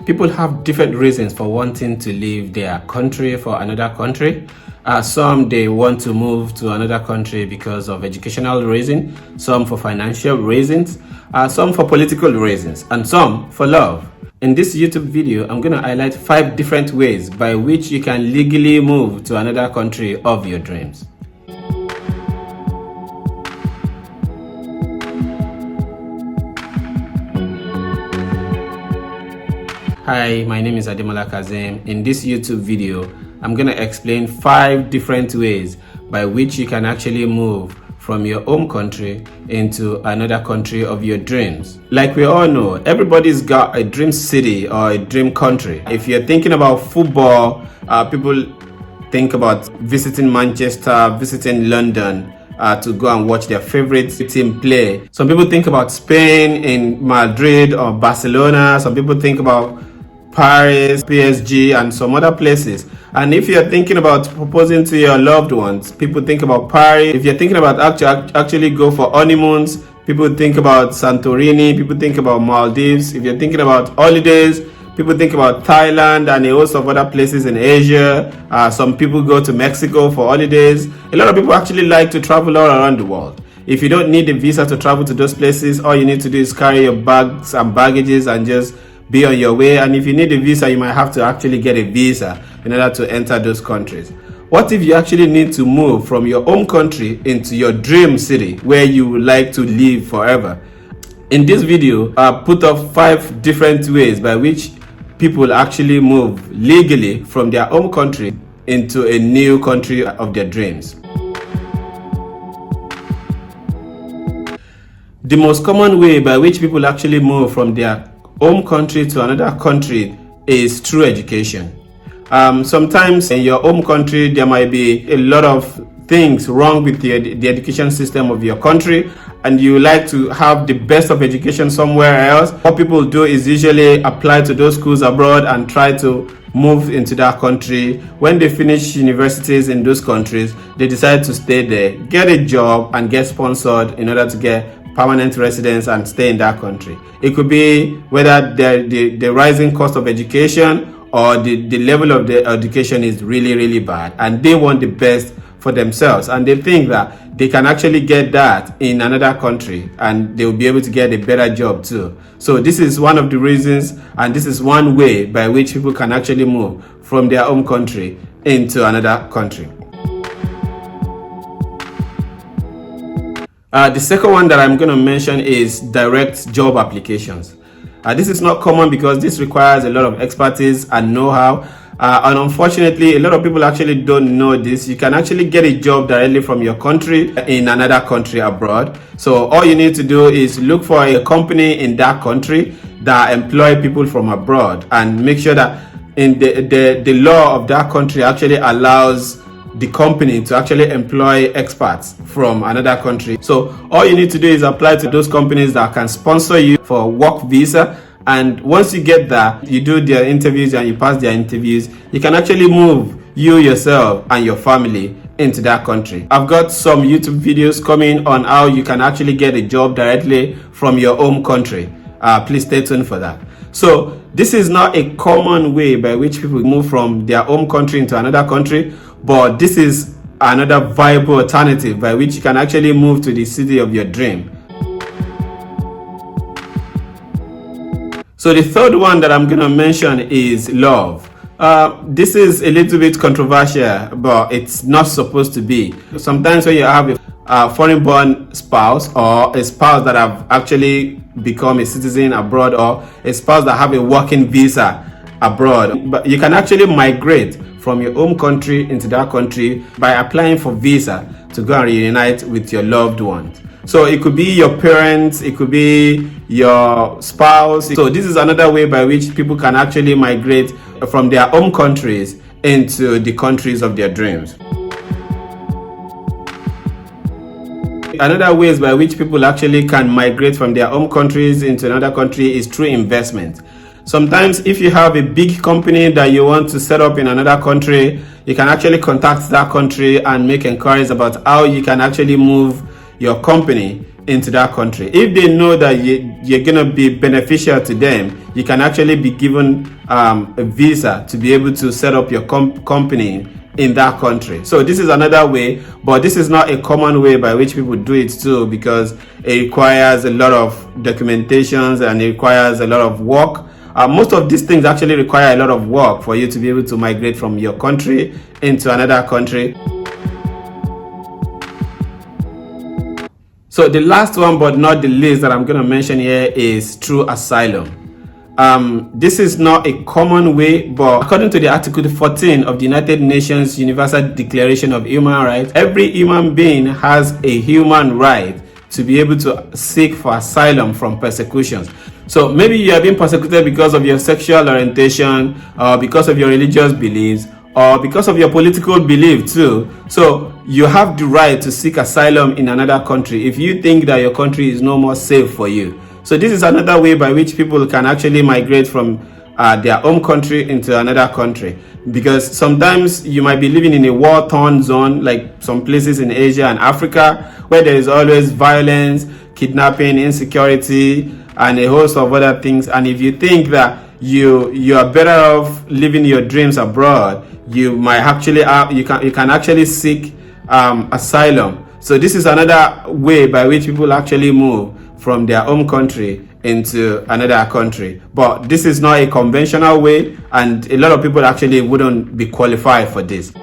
People have different reasons for wanting to leave their country for another country. Some they want to move to another country because of educational reasons, some for financial reasons, some for political reasons, and some for love. In this YouTube video, I'm going to highlight 5 different ways by which you can legally move to another country of your dreams. Hi, my name is Ademola Kazem. In this YouTube video, I'm going to explain 5 different ways by which you can actually move from your home country into another country of your dreams. Like we all know, everybody's got a dream city or a dream country. If you're thinking about football, people think about visiting Manchester, visiting London, to go and watch their favorite team play. Some people think about Spain, in Madrid or Barcelona. Some people think about Paris, PSG, and some other places. And if you're thinking about proposing to your loved ones, people think about Paris. If you're thinking about actually go for honeymoons, people think about Santorini, people think about Maldives. If you're thinking about holidays, people think about Thailand and a host of other places in Asia. Some people go to Mexico for holidays. A lot of people actually like to travel all around the world. If you don't need a visa to travel to those places, all you need to do is carry your bags and baggages and just be on your way. And if you need a visa, you might have to actually get a visa in order to enter those countries. What if you actually need to move from your home country into your dream city where you would like to live forever? In this video, I put up 5 different ways by which people actually move legally from their home country into a new country of their dreams. The most common way by which people actually move from their home country to another country is through education. Sometimes in your home country, there might be a lot of things wrong with the education system of your country, and you like to have the best of education somewhere else. What people do is usually apply to those schools abroad and try to move into that country. When they finish universities in those countries, they decide to stay there, get a job, and get sponsored in order to get permanent residence and stay in that country. It could be whether the rising cost of education or the level of the education is really bad, and they want the best for themselves, and they think that they can actually get that in another country and they will be able to get a better job too. So this is one of the reasons, and this is one way by which people can actually move from their home country into another country. The second one that I'm going to mention is direct job applications. This is not common because this requires a lot of expertise and know-how. And unfortunately, a lot of people actually don't know this. You can actually get a job directly from your country in another country abroad. So all you need to do is look for a company in that country that employ people from abroad, and make sure that in the law of that country actually allows the company to actually employ experts from another country. So all you need to do is apply to those companies that can sponsor you for work visa. And once you get that, you do their interviews and you pass their interviews, you can actually move you yourself and your family into that country. I've got some YouTube videos coming on how you can actually get a job directly from your home country. Please stay tuned for that. So this is not a common way by which people move from their home country into another country, but this is another viable alternative by which you can actually move to the city of your dream. So the third one that I'm going to mention is love. This is a little bit controversial, but it's not supposed to be. Sometimes when you have a foreign-born spouse, or a spouse that have actually become a citizen abroad, or a spouse that have a working visa abroad, but you can actually migrate from your home country into that country by applying for visa to go and reunite with your loved ones. So it could be your parents, it could be your spouse. So this is another way by which people can actually migrate from their home countries into the countries of their dreams. Another ways by which people actually can migrate from their home countries into another country is through investment. Sometimes if you have a big company that you want to set up in another country, you can actually contact that country and make inquiries about how you can actually move your company into that country. If they know that you're going to be beneficial to them, you can actually be given a visa to be able to set up your company in that country. So this is another way, but this is not a common way by which people do it too, because it requires a lot of documentations and it requires a lot of work. Most of these things actually require a lot of work for you to be able to migrate from your country into another country. So the last one, but not the least, that I'm going to mention here is through asylum. This is not a common way, but according to the Article 14 of the United Nations Universal Declaration of Human Rights, every human being has a human right to be able to seek for asylum from persecutions. So maybe you are being persecuted because of your sexual orientation, or because of your religious beliefs, or because of your political belief too. So you have the right to seek asylum in another country if you think that your country is no more safe for you. So this is another way by which people can actually migrate from their home country into another country, because sometimes you might be living in a war-torn zone, like some places in Asia and Africa, where there is always violence, kidnapping, insecurity, and a host of other things. And if you think that you are better off living your dreams abroad, you might actually you can actually seek asylum. So this is another way by which people actually move from their home country into another country. But this is not a conventional way, and a lot of people actually wouldn't be qualified for this.